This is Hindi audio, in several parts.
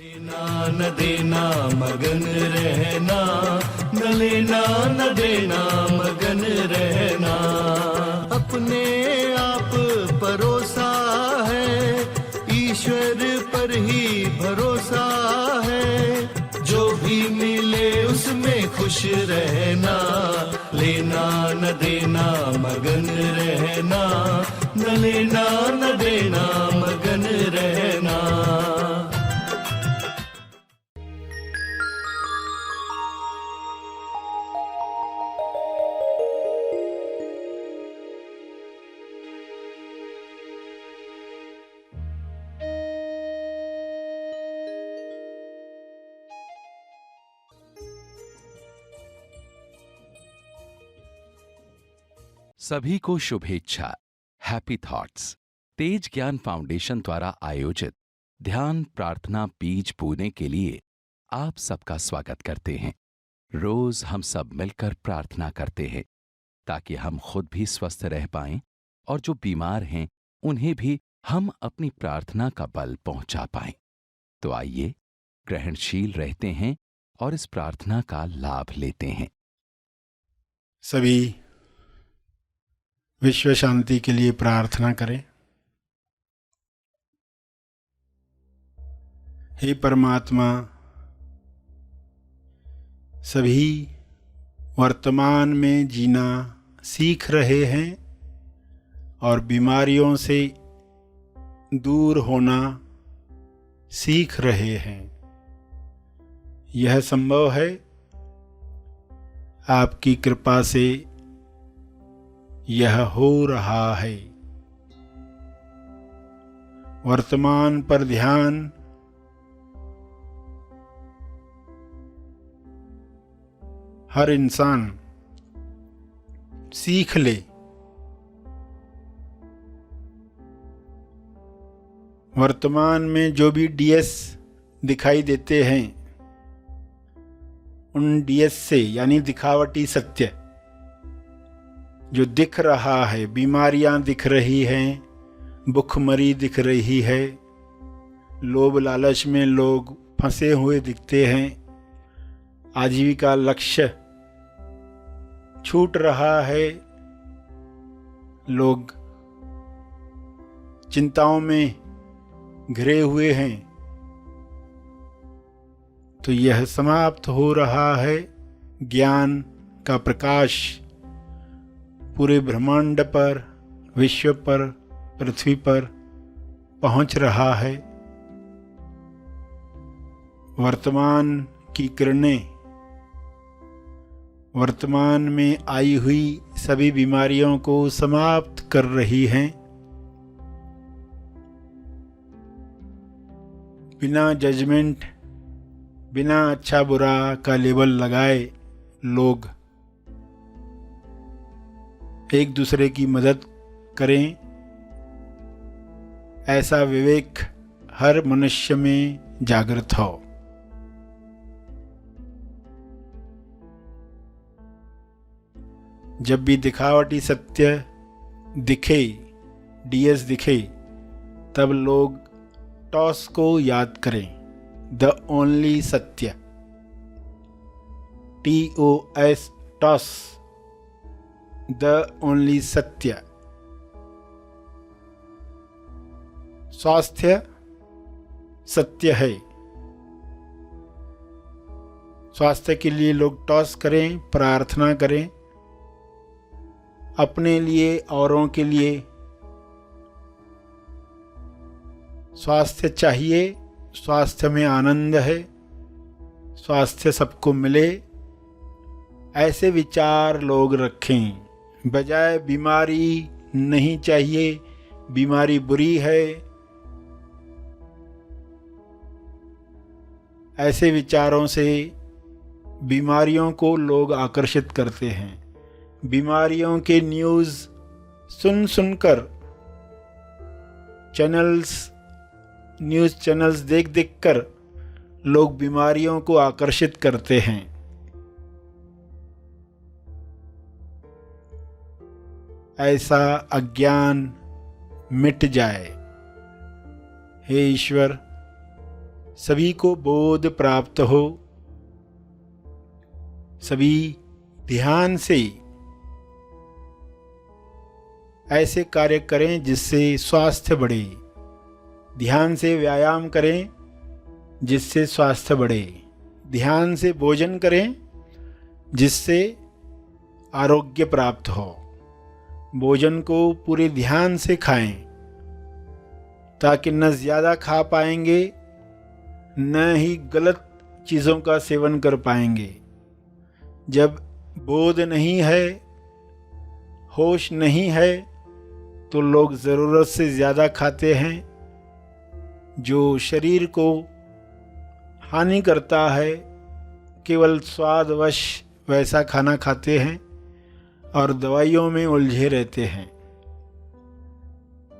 लेना न देना मगन रहना, न लेना न देना मगन रहना। अपने आप परोसा है, ईश्वर पर ही भरोसा है। जो भी मिले उसमें खुश रहना, लेना न देना मगन रहना, न लेना न देना मगन रहना। सभी को शुभेच्छा। हैप्पी थॉट्स तेज ज्ञान फाउंडेशन द्वारा आयोजित ध्यान प्रार्थना बीज बोने के लिए आप सबका स्वागत करते हैं। रोज हम सब मिलकर प्रार्थना करते हैं ताकि हम खुद भी स्वस्थ रह पाएं और जो बीमार हैं उन्हें भी हम अपनी प्रार्थना का बल पहुंचा पाएं। तो आइए ग्रहणशील रहते हैं और इस प्रार्थना का लाभ लेते हैं। सभी विश्व शांति के लिए प्रार्थना करें। हे परमात्मा, सभी वर्तमान में जीना सीख रहे हैं और बीमारियों से दूर होना सीख रहे हैं। यह संभव है आपकी कृपा से, यह हो रहा है। वर्तमान पर ध्यान, हर इंसान सीख ले। वर्तमान में जो भी डीएस दिखाई देते हैं, उन डीएस से यानी दिखावटी सत्य जो दिख रहा है, बीमारियां दिख रही हैं, भुखमरी दिख रही है, लोभ लालच में लोग फंसे हुए दिखते हैं, आजीविका लक्ष्य छूट रहा है, लोग चिंताओं में घिरे हुए हैं, तो यह समाप्त हो रहा है। ज्ञान का प्रकाश पूरे ब्रह्मांड पर, विश्व पर, पृथ्वी पर पहुंच रहा है। वर्तमान की किरणें वर्तमान में आई हुई सभी बीमारियों को समाप्त कर रही हैं। बिना जजमेंट, बिना अच्छा बुरा का लेबल लगाए लोग एक दूसरे की मदद करें, ऐसा विवेक हर मनुष्य में जागृत हो। जब भी दिखावटी सत्य दिखे, डीएस दिखे, तब लोग टॉस को याद करें, द ओनली सत्य, TOS, टॉस, द ओनली सत्य। स्वास्थ्य सत्य है। स्वास्थ्य के लिए लोग टॉस करें, प्रार्थना करें, अपने लिए, औरों के लिए। स्वास्थ्य चाहिए, स्वास्थ्य में आनंद है, स्वास्थ्य सबको मिले, ऐसे विचार लोग रखें। बजाय बीमारी नहीं चाहिए, बीमारी बुरी है, ऐसे विचारों से बीमारियों को लोग आकर्षित करते हैं। बीमारियों के न्यूज़ सुन सुनकर, न्यूज़ चैनल्स देख देख कर लोग बीमारियों को आकर्षित करते हैं। ऐसा अज्ञान मिट जाए। हे ईश्वर, सभी को बोध प्राप्त हो, सभी ध्यान से ऐसे कार्य करें जिससे स्वास्थ्य बढ़े, ध्यान से व्यायाम करें जिससे स्वास्थ्य बढ़े, ध्यान से भोजन करें जिससे आरोग्य प्राप्त हो। भोजन को पूरे ध्यान से खाएं ताकि न ज़्यादा खा पाएंगे न ही गलत चीज़ों का सेवन कर पाएंगे। जब बोध नहीं है, होश नहीं है, तो लोग ज़रूरत से ज़्यादा खाते हैं, जो शरीर को हानि करता है। केवल स्वादवश वैसा खाना खाते हैं और दवाइयों में उलझे रहते हैं।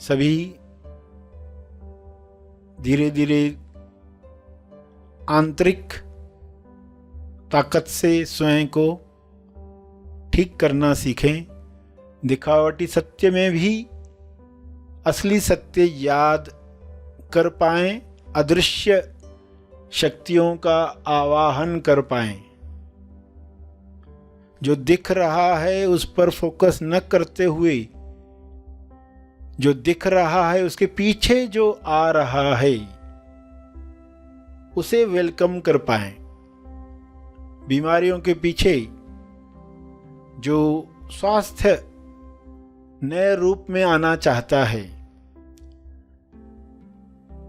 सभी धीरे धीरे आंतरिक ताकत से स्वयं को ठीक करना सीखें। दिखावटी सत्य में भी असली सत्य याद कर पाएं, अदृश्य शक्तियों का आवाहन कर पाएं। जो दिख रहा है उस पर फोकस न करते हुए, जो दिख रहा है उसके पीछे जो आ रहा है उसे वेलकम कर पाएं। बीमारियों के पीछे जो स्वास्थ्य नए रूप में आना चाहता है,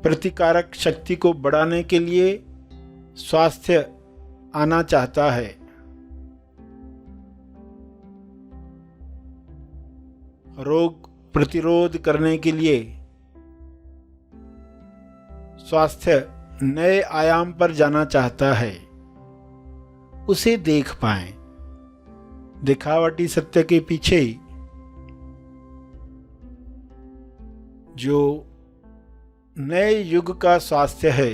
प्रतिकारक शक्ति को बढ़ाने के लिए स्वास्थ्य आना चाहता है, रोग प्रतिरोध करने के लिए स्वास्थ्य नए आयाम पर जाना चाहता है, उसे देख पाएं। दिखावटी सत्य के पीछे जो नए युग का स्वास्थ्य है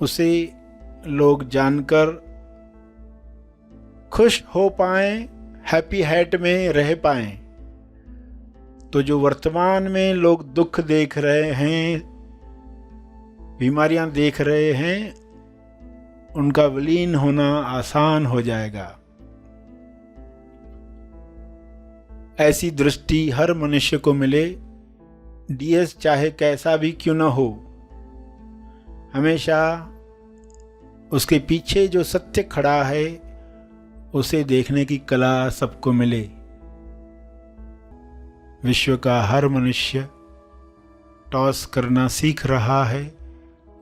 उसे लोग जानकर खुश हो पाएं, हैप्पी हैट में रह पाएं। तो जो वर्तमान में लोग दुख देख रहे हैं, बीमारियां देख रहे हैं, उनका विलीन होना आसान हो जाएगा। ऐसी दृष्टि हर मनुष्य को मिले, डीएस चाहे कैसा भी क्यों न हो, हमेशा उसके पीछे जो सत्य खड़ा है उसे देखने की कला सबको मिले। विश्व का हर मनुष्य टॉस करना सीख रहा है।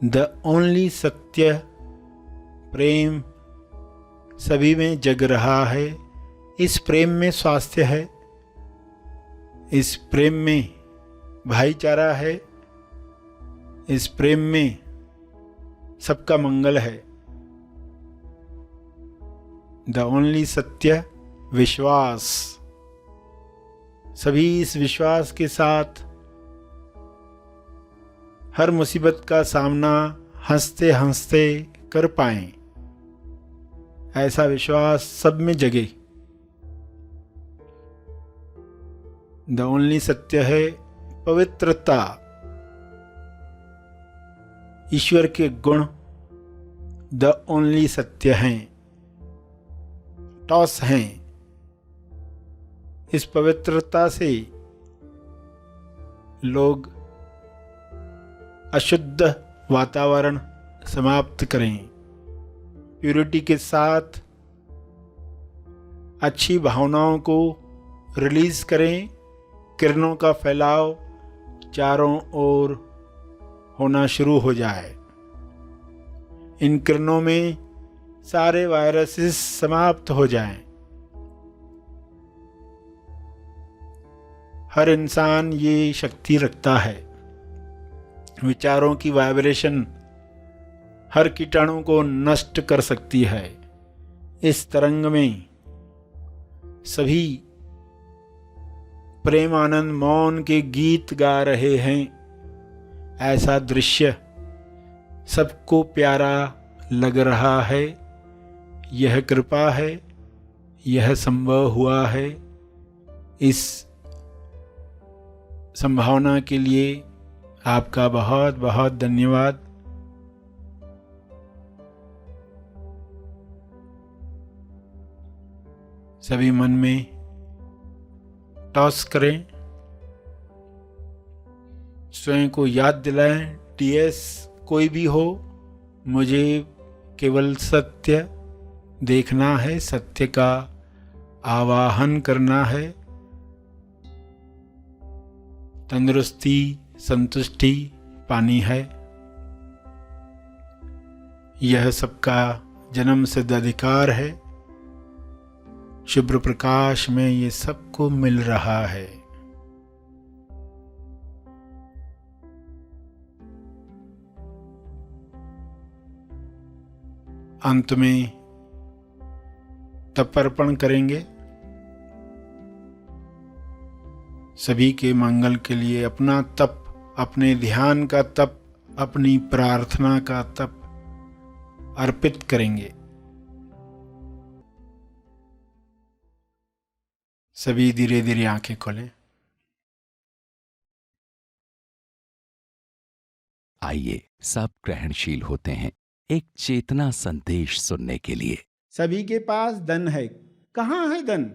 द ओनली सत्य प्रेम सभी में जग रहा है। इस प्रेम में स्वास्थ्य है, इस प्रेम में भाईचारा है, इस प्रेम में सबका मंगल है। द ओनली सत्य विश्वास। सभी इस विश्वास के साथ हर मुसीबत का सामना हंसते हंसते कर पाएं, ऐसा विश्वास सब में जगे। द ओनली सत्य है पवित्रता। ईश्वर के गुण द ओनली सत्य हैं, टॉस हैं। इस पवित्रता से लोग अशुद्ध वातावरण समाप्त करें, प्यूरिटी के साथ अच्छी भावनाओं को रिलीज करें। किरणों का फैलाव चारों ओर होना शुरू हो जाए। इन किरणों में सारे वायरसेस समाप्त हो जाएं। हर इंसान ये शक्ति रखता है। विचारों की वाइब्रेशन हर कीटाणु को नष्ट कर सकती है। इस तरंग में सभी प्रेम आनंद मौन के गीत गा रहे हैं। ऐसा दृश्य सबको प्यारा लग रहा है। यह कृपा है, यह संभव हुआ है। इस संभावना के लिए आपका बहुत बहुत धन्यवाद। सभी मन में टॉस करें, स्वयं को याद दिलाएं, टीएस कोई भी हो, मुझे केवल सत्य देखना है, सत्य का आवाहन करना है। तंदुरुस्ती, संतुष्टि पानी है। यह सबका जन्म सिद्ध अधिकार है। शुभ्र प्रकाश में ये सबको मिल रहा है। अंत में तर्पण करेंगे। सभी के मंगल के लिए अपना तप, अपने ध्यान का तप, अपनी प्रार्थना का तप अर्पित करेंगे। सभी धीरे धीरे आंखें खोलें। आइए सब ग्रहणशील होते हैं एक चेतना संदेश सुनने के लिए। सभी के पास धन है। कहाँ है धन?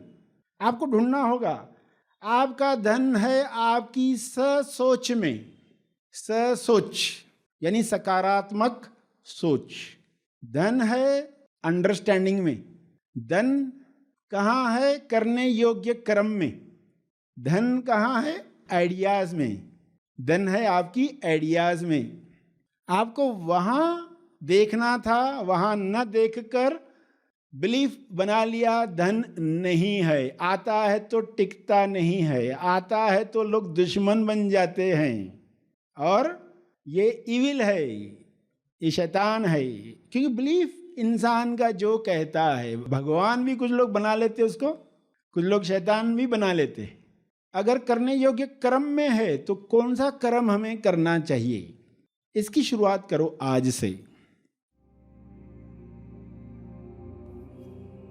आपको ढूंढना होगा। आपका धन है आपकी सोच में। सोच यानी सकारात्मक सोच। धन है अंडरस्टैंडिंग में। धन कहाँ है? करने योग्य कर्म में। धन कहाँ है? आइडियाज में। धन है आपकी आइडियाज में। आपको वहाँ देखना था, वहाँ न देखकर बिलीफ बना लिया धन नहीं है। आता है तो टिकता नहीं है, आता है तो लोग दुश्मन बन जाते हैं, और ये इविल है, ये शैतान है। क्योंकि बिलीफ इंसान का जो कहता है, भगवान भी कुछ लोग बना लेते उसको, कुछ लोग शैतान भी बना लेते। अगर करने योग्य कर्म में है तो कौन सा कर्म हमें करना चाहिए, इसकी शुरुआत करो आज से।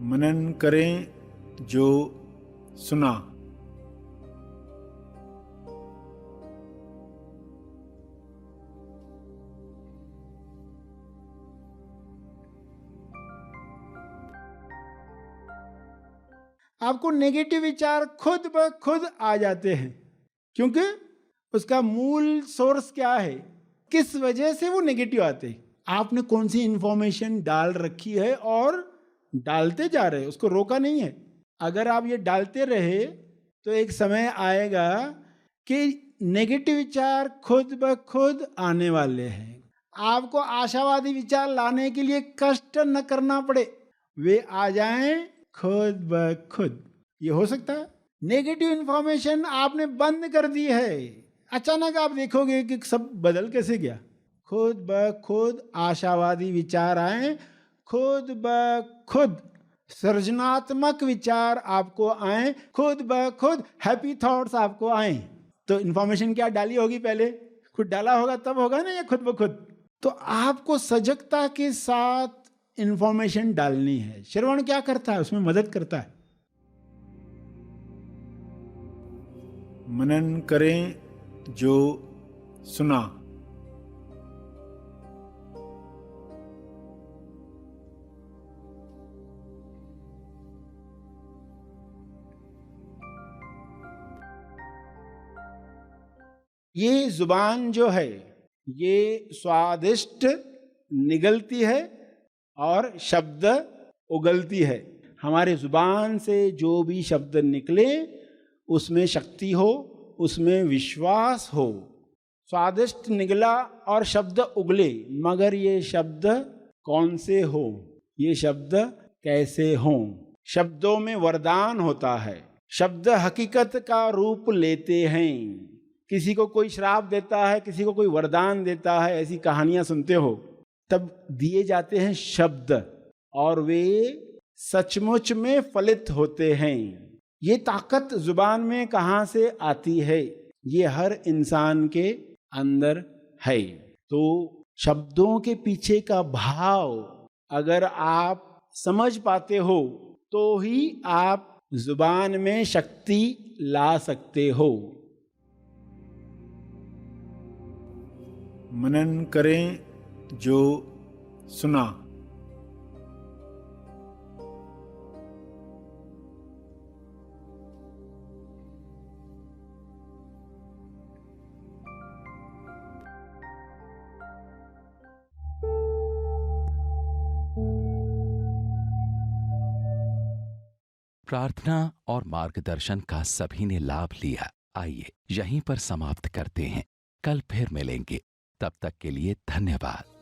मनन करें जो सुना। आपको नेगेटिव विचार खुद ब खुद आ जाते हैं, क्योंकि उसका मूल सोर्स क्या है, किस वजह से वो नेगेटिव आते हैं। आपने कौन सी इंफॉर्मेशन डाल रखी है और डालते जा रहे हैं, उसको रोका नहीं है। अगर आप ये डालते रहे तो एक समय आएगा कि नेगेटिव विचार खुद ब खुद आने वाले हैं। आपको आशावादी विचार लाने के लिए कष्ट न करना पड़े, वे आ जाएं खुद ब खुद। ये हो सकता है। नेगेटिव इंफॉर्मेशन आपने बंद कर दी है, अचानक आप देखोगे कि सब बदल कैसे गया। खुद ब खुद आशावादी विचार आए, खुद ब खुद सृजनात्मक विचार आपको आए, खुद ब खुद हैप्पी थॉट्स आपको आए। तो इंफॉर्मेशन क्या डाली होगी? पहले खुद डाला होगा, तब होगा ना ये खुद ब खुद। तो आपको सजगता के साथ इंफॉर्मेशन डालनी है। श्रवण क्या करता है? उसमें मदद करता है। मनन करें जो सुना। ये जुबान जो है ये स्वादिष्ट निगलती है और शब्द उगलती है। हमारे जुबान से जो भी शब्द निकले उसमें शक्ति हो, उसमें विश्वास हो। स्वादिष्ट निगला और शब्द उगले, मगर ये शब्द कौन से हो, ये शब्द कैसे हों? शब्दों में वरदान होता है। शब्द हकीकत का रूप लेते हैं। किसी को कोई श्राप देता है, किसी को कोई वरदान देता है, ऐसी कहानियां सुनते हो। तब दिए जाते हैं शब्द और वे सचमुच में फलित होते हैं। ये ताकत जुबान में कहाँ से आती है? ये हर इंसान के अंदर है। तो शब्दों के पीछे का भाव अगर आप समझ पाते हो तो ही आप जुबान में शक्ति ला सकते हो। मनन करें जो सुना। प्रार्थना और मार्गदर्शन का सभी ने लाभ लिया। आइए यहीं पर समाप्त करते हैं, कल फिर मिलेंगे। तब तक के लिए धन्यवाद।